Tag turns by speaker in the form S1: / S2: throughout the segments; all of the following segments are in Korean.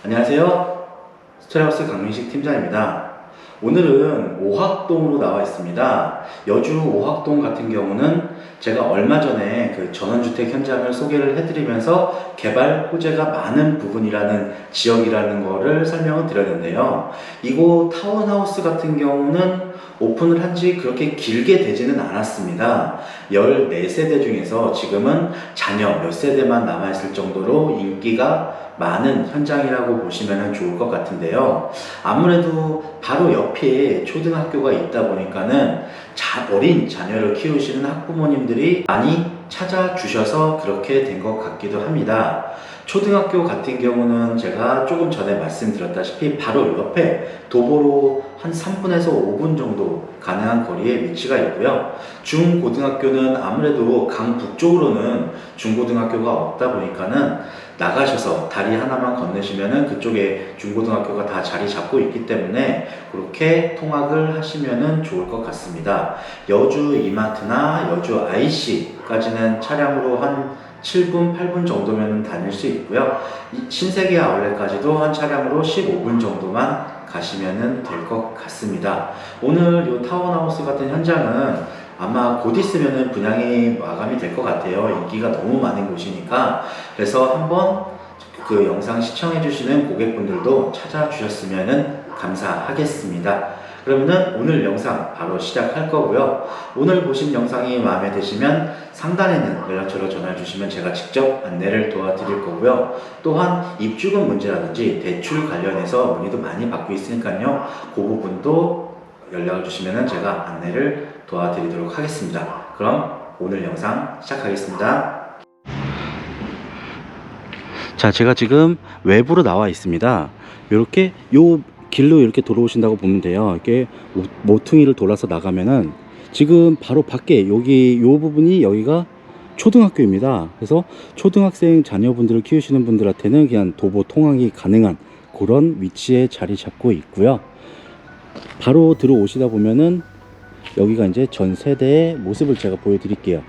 S1: 안녕하세요. 스토리하우스 강민식 팀장입니다. 오늘은 오학동으로 나와 있습니다. 여주 오학동 같은 경우는 제가 얼마 전에 그 전원주택 현장을 소개를 해드리면서 개발 호재가 많은 부분이라는 지역이라는 거를 설명을 드렸는데요. 이곳 타운하우스 같은 경우는 오픈을 한 지 그렇게 길게 되지는 않았습니다. 14세대 중에서 지금은 자녀 몇 세대만 남아있을 정도로 인기가 많은 현장이라고 보시면 좋을 것 같은데요. 아무래도 바로 옆에 초등학교가 있다 보니까는 어린 자녀를 키우시는 학부모님들이 많이 찾아주셔서 그렇게 된 것 같기도 합니다. 초등학교 같은 경우는 제가 조금 전에 말씀드렸다시피 바로 옆에 도보로 한 3분에서 5분 정도 가능한 거리에 위치가 있고요. 중고등학교는 아무래도 강북쪽으로는 중고등학교가 없다 보니까는 나가셔서 다리 하나만 건너시면은 그쪽에 중고등학교가 다 자리 잡고 있기 때문에 그렇게 통학을 하시면은 좋을 것 같습니다. 여주 이마트나 여주 IC까지는 차량으로 한 7분, 8분 정도면 다닐 수 있고요. 신세계 아울렛까지도 한 차량으로 15분 정도만 가시면 될 것 같습니다. 오늘 이 타운하우스 같은 현장은 아마 곧 있으면 분양이 마감이 될 것 같아요. 인기가 너무 많은 곳이니까. 그래서 한번 그 영상 시청해주시는 고객분들도 찾아주셨으면 감사하겠습니다. 그러면은 오늘 영상 바로 시작할 거고요. 오늘 보신 영상이 마음에 드시면 상단에 있는 연락처로 전화 주시면 제가 직접 안내를 도와드릴 거고요. 또한 입주금 문제라든지 대출 관련해서 문의도 많이 받고 있으니까요. 그 부분도 연락을 주시면 제가 안내를 도와드리도록 하겠습니다. 그럼 오늘 영상 시작하겠습니다. 자, 제가 지금 외부로 나와 있습니다. 이렇게 요 길로 이렇게 돌아오신다고 보면 돼요. 이렇게 모퉁이를 돌아서 나가면은 지금 바로 밖에 여기 요 부분이 여기가 초등학교입니다. 그래서 초등학생 자녀분들을 키우시는 분들한테는 그냥 도보 통학이 가능한 그런 위치에 자리 잡고 있고요. 바로 들어오시다 보면은 여기가 이제 전 세대의 모습을 제가 보여드릴게요.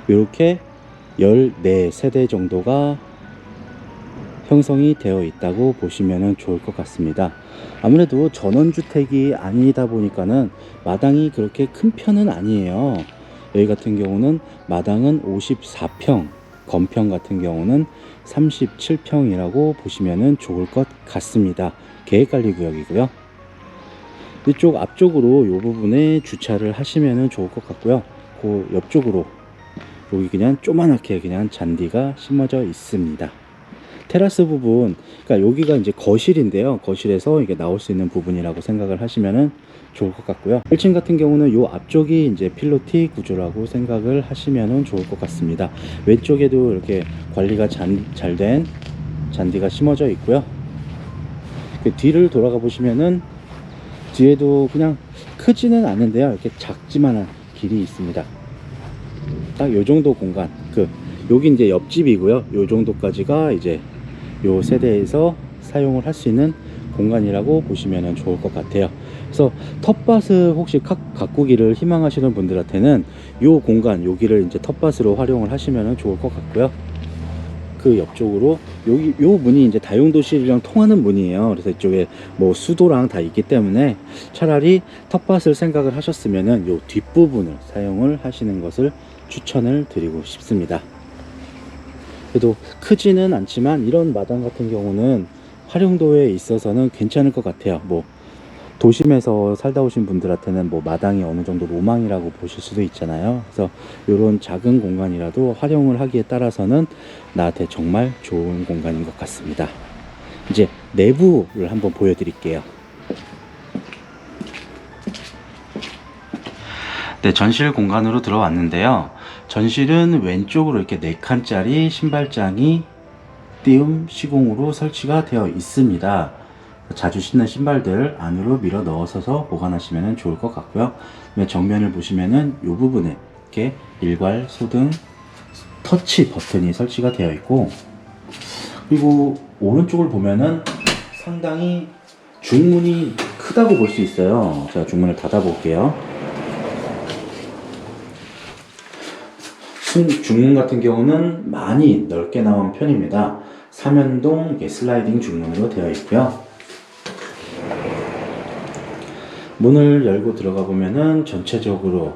S1: 이렇게 14세대 정도가 형성이 되어 있다고 보시면 좋을 것 같습니다. 아무래도 전원주택이 아니다 보니까는 마당이 그렇게 큰 편은 아니에요. 여기 같은 경우는 마당은 54평, 건평 같은 경우는 37평이라고 보시면 좋을 것 같습니다. 계획관리구역이고요. 이쪽 앞쪽으로 이 부분에 주차를 하시면 좋을 것 같고요. 그 옆쪽으로 여기 그냥 조그맣게 그냥 잔디가 심어져 있습니다. 테라스 부분, 그러니까 여기가 이제 거실인데요. 거실에서 이게 나올 수 있는 부분이라고 생각을 하시면 좋을 것 같고요. 1층 같은 경우는 요 앞쪽이 이제 필로티 구조라고 생각을 하시면 좋을 것 같습니다. 왼쪽에도 이렇게 관리가 잘 된 잔디가 심어져 있고요. 그 뒤를 돌아가 보시면은 뒤에도 그냥 크지는 않은데요. 이렇게 작지만한 길이 있습니다. 딱 요 정도 공간, 여기 이제 옆집이고요. 요 정도까지가 이제 요 세대에서 사용을 할 수 있는 공간이라고 보시면 좋을 것 같아요. 그래서 텃밭을 혹시 가꾸기를 희망하시는 분들한테는 요 공간, 여기를 이제 텃밭으로 활용을 하시면 좋을 것 같고요. 그 옆쪽으로 여기 요 문이 이제 다용도실이랑 통하는 문이에요. 그래서 이쪽에 뭐 수도랑 다 있기 때문에 차라리 텃밭을 생각을 하셨으면은 요 뒷부분을 사용을 하시는 것을 추천을 드리고 싶습니다. 그래도 크지는 않지만 이런 마당 같은 경우는 활용도에 있어서는 괜찮을 것 같아요. 뭐 도심에서 살다 오신 분들한테는 뭐 마당이 어느 정도 로망이라고 보실 수도 있잖아요. 그래서 이런 작은 공간이라도 활용을 하기에 따라서는 나한테 정말 좋은 공간인 것 같습니다. 이제 내부를 한번 보여드릴게요. 네, 전실 공간으로 들어왔는데요. 전실은 왼쪽으로 이렇게 4칸짜리 신발장이 띄움 시공으로 설치가 되어 있습니다. 자주 신는 신발들 안으로 밀어 넣어서 보관하시면 좋을 것 같고요. 정면을 보시면은 이 부분에 이렇게 일괄 소등 터치 버튼이 설치가 되어 있고, 그리고 오른쪽을 보면은 상당히 중문이 크다고 볼 수 있어요. 제가 중문을 닫아 볼게요. 중문 같은 경우는 많이 넓게 나온 편입니다. 삼연동 슬라이딩 중문으로 되어 있고요. 문을 열고 들어가 보면은 전체적으로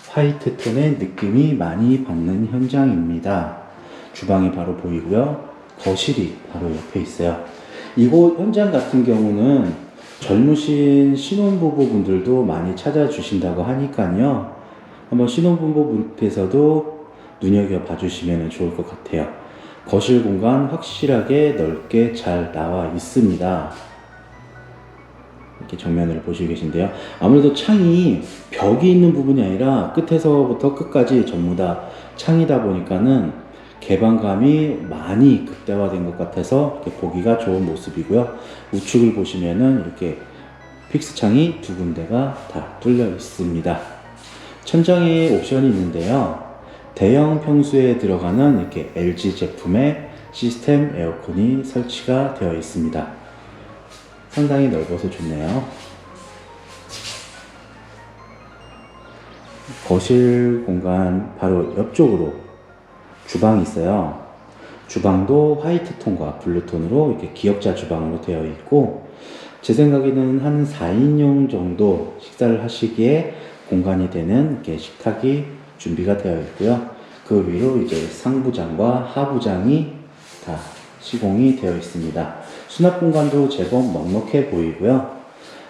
S1: 화이트 톤의 느낌이 많이 받는 현장입니다. 주방이 바로 보이고요. 거실이 바로 옆에 있어요. 이곳 현장 같은 경우는 젊으신 신혼부부분들도 많이 찾아주신다고 하니까요. 한번 신혼부부분께서도 눈여겨봐 주시면 좋을 것 같아요. 거실 공간 확실하게 넓게 잘 나와 있습니다. 이렇게 정면을 보시고 계신데요. 아무래도 창이 벽이 있는 부분이 아니라 끝에서부터 끝까지 전부 다 창이다 보니까는 개방감이 많이 극대화된 것 같아서 이렇게 보기가 좋은 모습이고요. 우측을 보시면은 이렇게 픽스 창이 두 군데가 다 뚫려 있습니다. 천장에 옵션이 있는데요. 대형 평수에 들어가는 이렇게 LG 제품의 시스템 에어컨이 설치가 되어 있습니다. 상당히 넓어서 좋네요. 거실 공간 바로 옆쪽으로 주방이 있어요. 주방도 화이트 톤과 블루 톤으로 이렇게 기역자 주방으로 되어 있고, 제 생각에는 한 4인용 정도 식사를 하시기에 공간이 되는 이렇게 식탁이 준비가 되어 있고요. 그 위로 이제 상부장과 하부장이 다 시공이 되어 있습니다. 수납 공간도 제법 넉넉해 보이고요.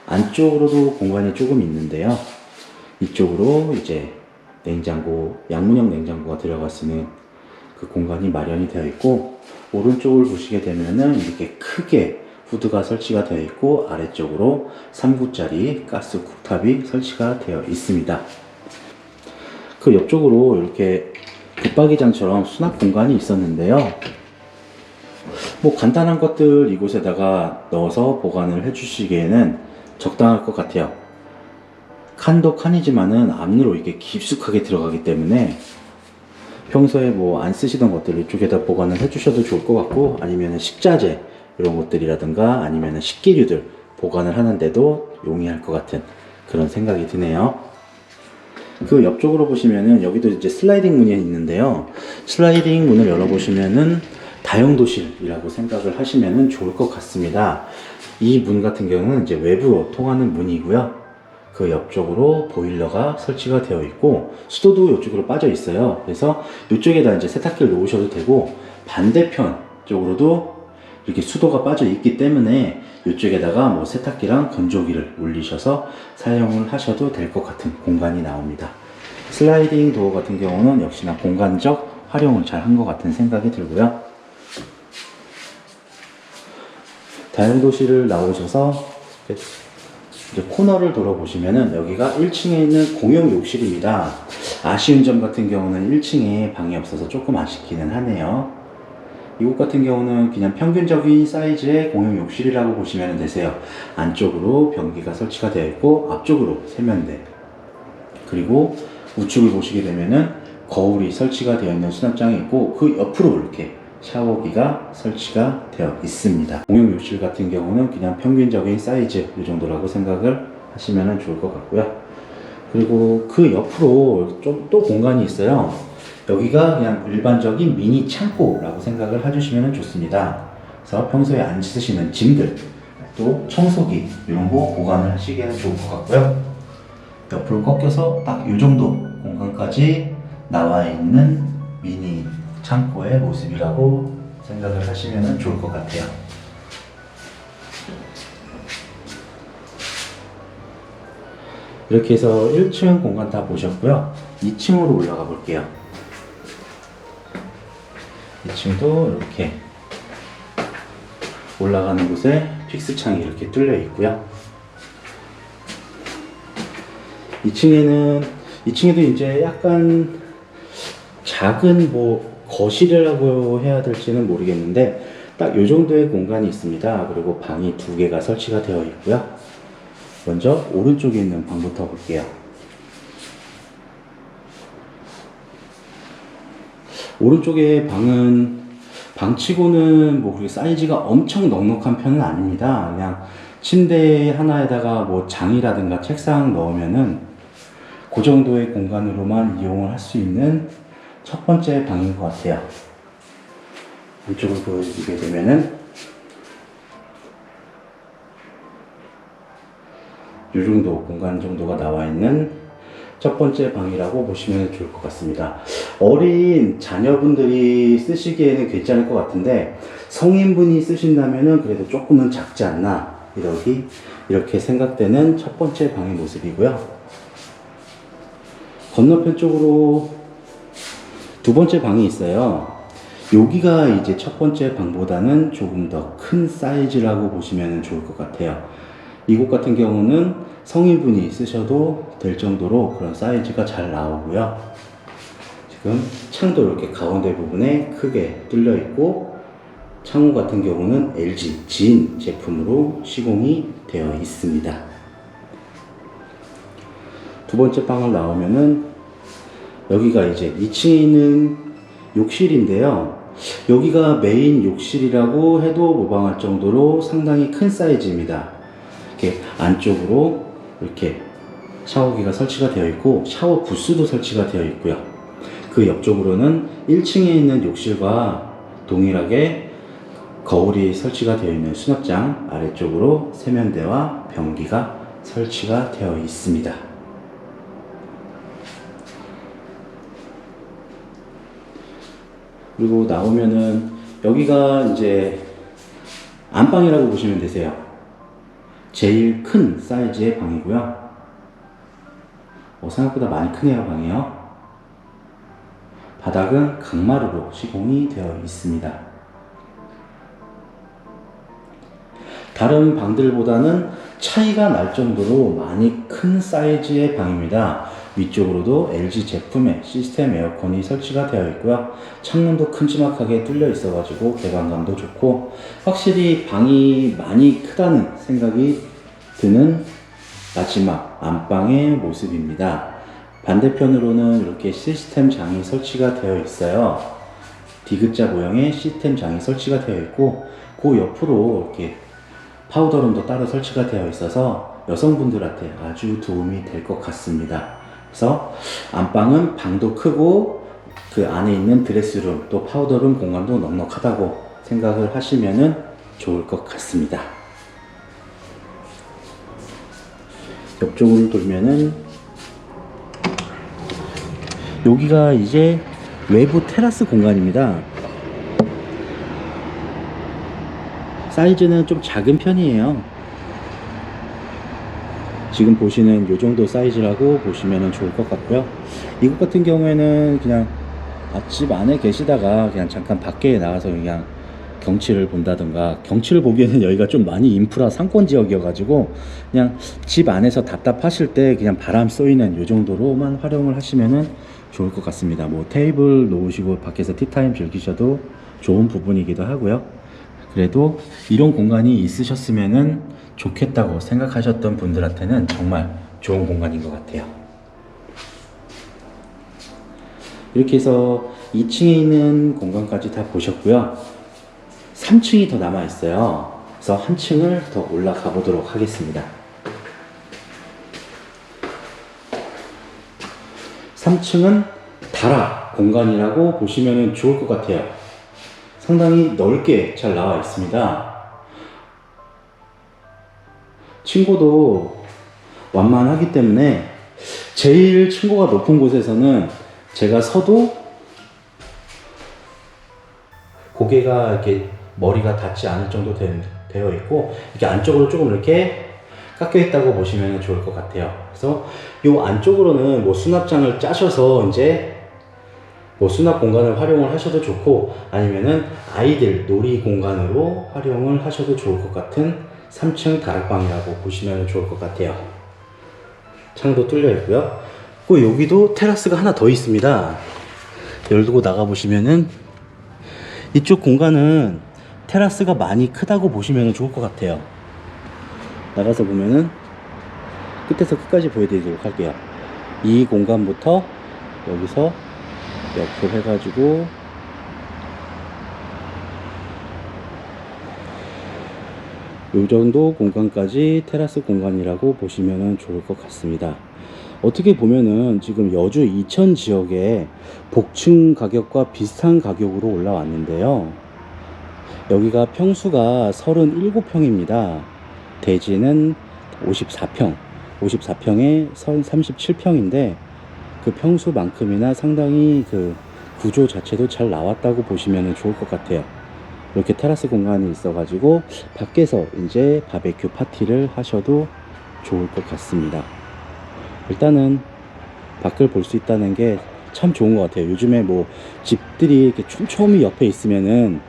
S1: 안쪽으로도 공간이 조금 있는데요. 이쪽으로 이제 냉장고, 양문형 냉장고가 들어갈 수 있는 그 공간이 마련이 되어 있고, 오른쪽을 보시게 되면은 이렇게 크게 후드가 설치가 되어 있고, 아래쪽으로 3구짜리 가스 쿡탑이 설치가 되어 있습니다. 그 옆쪽으로 이렇게 붙박이장처럼 수납 공간이 있었는데요. 뭐 간단한 것들 이곳에다가 넣어서 보관을 해주시기에는 적당할 것 같아요. 칸도 칸이지만은 안으로 이게 깊숙하게 들어가기 때문에 평소에 뭐 안 쓰시던 것들 이쪽에다 보관을 해주셔도 좋을 것 같고, 아니면 식자재 이런 것들이라든가 아니면 식기류들 보관을 하는데도 용이할 것 같은 그런 생각이 드네요. 그 옆쪽으로 보시면은 여기도 이제 슬라이딩 문이 있는데요. 슬라이딩 문을 열어보시면은 다용도실이라고 생각을 하시면은 좋을 것 같습니다. 이 문 같은 경우는 이제 외부로 통하는 문이고요. 그 옆쪽으로 보일러가 설치가 되어 있고, 수도도 이쪽으로 빠져 있어요. 그래서 이쪽에다 이제 세탁기를 놓으셔도 되고, 반대편 쪽으로도 이렇게 수도가 빠져 있기 때문에 이쪽에다가 뭐 세탁기랑 건조기를 올리셔서 사용을 하셔도 될 것 같은 공간이 나옵니다. 슬라이딩 도어 같은 경우는 역시나 공간적 활용을 잘 한 것 같은 생각이 들고요. 다용도실을 나오셔서 이제 코너를 돌아보시면은 여기가 1층에 있는 공용 욕실입니다. 아쉬운 점 같은 경우는 1층에 방이 없어서 조금 아쉽기는 하네요. 이곳 같은 경우는 그냥 평균적인 사이즈의 공용 욕실이라고 보시면 되세요. 안쪽으로 변기가 설치가 되어 있고, 앞쪽으로 세면대, 그리고 우측을 보시게 되면은 거울이 설치가 되어 있는 수납장이 있고, 그 옆으로 이렇게 샤워기가 설치가 되어 있습니다. 공용 욕실 같은 경우는 그냥 평균적인 사이즈 이 정도라고 생각을 하시면 좋을 것 같고요. 그리고 그 옆으로 좀 또 공간이 있어요. 여기가 그냥 일반적인 미니 창고라고 생각을 해주시면 좋습니다. 그래서 평소에 안 쓰시는 짐들, 또 청소기 이런 거 보관을 하시기에는 좋을 것 같고요. 옆으로 꺾여서 딱 이 정도 공간까지 나와 있는 미니 창고의 모습이라고 생각을 하시면 좋을 것 같아요. 이렇게 해서 1층 공간 다 보셨고요. 2층으로 올라가 볼게요. 2층도 이렇게 올라가는 곳에 픽스 창이 이렇게 뚫려 있고요. 2층에도 이제 약간 작은 뭐 거실이라고 해야 될지는 모르겠는데 딱 이 정도의 공간이 있습니다. 그리고 방이 2개가 설치가 되어 있고요. 먼저 오른쪽에 있는 방부터 볼게요. 오른쪽에 방은 방치고는 뭐 그렇게 사이즈가 엄청 넉넉한 편은 아닙니다. 그냥 침대 하나에다가 뭐 장이라든가 책상 넣으면은 그 정도의 공간으로만 이용을 할 수 있는 첫 번째 방인 것 같아요. 안쪽을 보여드리게 되면은 이 정도 공간 정도가 나와 있는 첫 번째 방이라고 보시면 좋을 것 같습니다. 어린 자녀분들이 쓰시기에는 괜찮을 것 같은데 성인분이 쓰신다면은 그래도 조금은 작지 않나 이렇게 생각되는 첫 번째 방의 모습이고요. 건너편 쪽으로 두 번째 방이 있어요. 여기가 이제 첫 번째 방보다는 조금 더 큰 사이즈라고 보시면 좋을 것 같아요. 이곳 같은 경우는 성인분이 쓰셔도 될 정도로 그런 사이즈가 잘 나오고요. 지금 창도 이렇게 가운데 부분에 크게 뚫려 있고 창호 같은 경우는 LG 진 제품으로 시공이 되어 있습니다. 두 번째 방을 나오면은 여기가 이제 2층에 있는 욕실인데요. 여기가 메인 욕실이라고 해도 무방할 정도로 상당히 큰 사이즈입니다. 이렇게 안쪽으로 이렇게 샤워기가 설치가 되어 있고 샤워 부스도 설치가 되어 있고요. 그 옆쪽으로는 1층에 있는 욕실과 동일하게 거울이 설치가 되어 있는 수납장, 아래쪽으로 세면대와 변기가 설치가 되어 있습니다. 그리고 나오면은 여기가 이제 안방이라고 보시면 되세요. 제일 큰 사이즈의 방이고요. 생각보다 많이 크네요, 방이요. 바닥은 강마루로 시공이 되어 있습니다. 다른 방들보다는 차이가 날 정도로 많이 큰 사이즈의 방입니다. 위쪽으로도 LG 제품의 시스템 에어컨이 설치가 되어 있고요. 창문도 큼지막하게 뚫려 있어가지고 개방감도 좋고 확실히 방이 많이 크다는 생각이 드는 마지막 안방의 모습입니다. 반대편으로는 이렇게 시스템 장이 설치가 되어 있어요. D자 모형의 시스템 장이 설치가 되어 있고 그 옆으로 이렇게 파우더룸도 따로 설치가 되어 있어서 여성분들한테 아주 도움이 될 것 같습니다. 그래서 안방은 방도 크고 그 안에 있는 드레스룸 또 파우더룸 공간도 넉넉하다고 생각을 하시면 좋을 것 같습니다. 옆쪽으로 돌면은 여기가 이제 외부 테라스 공간입니다. 사이즈는 좀 작은 편이에요. 지금 보시는 이 정도 사이즈라고 보시면 좋을 것 같고요. 이곳 같은 경우에는 그냥 집 안에 계시다가 그냥 잠깐 밖에 나가서 그냥 경치를 본다든가, 경치를 보기에는 여기가 좀 많이 인프라 상권 지역이어 가지고 그냥 집 안에서 답답하실 때 그냥 바람 쏘이는 이 정도로만 활용을 하시면 좋을 것 같습니다. 뭐 테이블 놓으시고 밖에서 티타임 즐기셔도 좋은 부분이기도 하고요. 그래도 이런 공간이 있으셨으면 좋겠다고 생각하셨던 분들한테는 정말 좋은 공간인 것 같아요. 이렇게 해서 2층에 있는 공간까지 다 보셨고요. 3층이 더 남아 있어요. 그래서 한 층을 더 올라가 보도록 하겠습니다. 3층은 다락 공간이라고 보시면 좋을 것 같아요. 상당히 넓게 잘 나와 있습니다. 층고도 완만하기 때문에 제일 층고가 높은 곳에서는 제가 서도 고개가 이렇게 머리가 닿지 않을 정도 되어 있고 이렇게 안쪽으로 조금 이렇게 깎여 있다고 보시면 좋을 것 같아요. 그래서 이 안쪽으로는 뭐 수납장을 짜셔서 이제 뭐 수납 공간을 활용을 하셔도 좋고 아니면은 아이들 놀이 공간으로 활용을 하셔도 좋을 것 같은 3층 다락방이라고 보시면 좋을 것 같아요. 창도 뚫려 있고요. 그 여기도 테라스가 하나 더 있습니다. 열고 나가 보시면은 이쪽 공간은 테라스가 많이 크다고 보시면 좋을 것 같아요. 나가서 보면은 끝에서 끝까지 보여드리도록 할게요. 이 공간부터 여기서 옆으로 해가지고 이 정도 공간까지 테라스 공간이라고 보시면 좋을 것 같습니다. 어떻게 보면은 지금 여주 이천 지역에 복층 가격과 비슷한 가격으로 올라왔는데요. 여기가 평수가 37평입니다. 대지는 54평, 54평에 37평인데 그 평수만큼이나 상당히 그 구조 자체도 잘 나왔다고 보시면 좋을 것 같아요. 이렇게 테라스 공간이 있어가지고 밖에서 이제 바베큐 파티를 하셔도 좋을 것 같습니다. 일단은 밖을 볼 수 있다는 게 참 좋은 것 같아요. 요즘에 뭐 집들이 이렇게 촘촘히 옆에 있으면은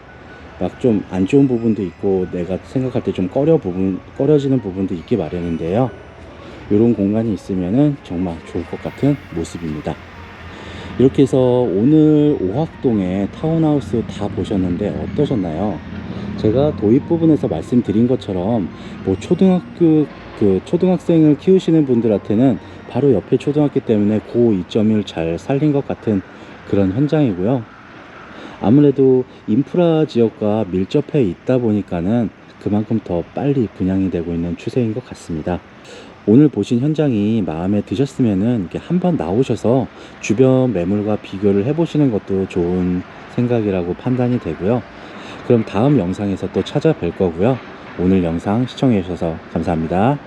S1: 막 좀 안 좋은 부분도 있고 내가 생각할 때 좀 꺼려지는 부분도 있기 마련인데요. 이런 공간이 있으면은 정말 좋을 것 같은 모습입니다. 이렇게 해서 오늘 오학동의 타운하우스 다 보셨는데 어떠셨나요? 제가 도입 부분에서 말씀드린 것처럼 뭐 초등학생을 키우시는 분들한테는 바로 옆에 초등학교 때문에 고 2.1 잘 살린 것 같은 그런 현장이고요. 아무래도 인프라 지역과 밀접해 있다 보니까는 그만큼 더 빨리 분양이 되고 있는 추세인 것 같습니다. 오늘 보신 현장이 마음에 드셨으면은 이렇게 한번 나오셔서 주변 매물과 비교를 해보시는 것도 좋은 생각이라고 판단이 되고요. 그럼 다음 영상에서 또 찾아뵐 거고요. 오늘 영상 시청해 주셔서 감사합니다.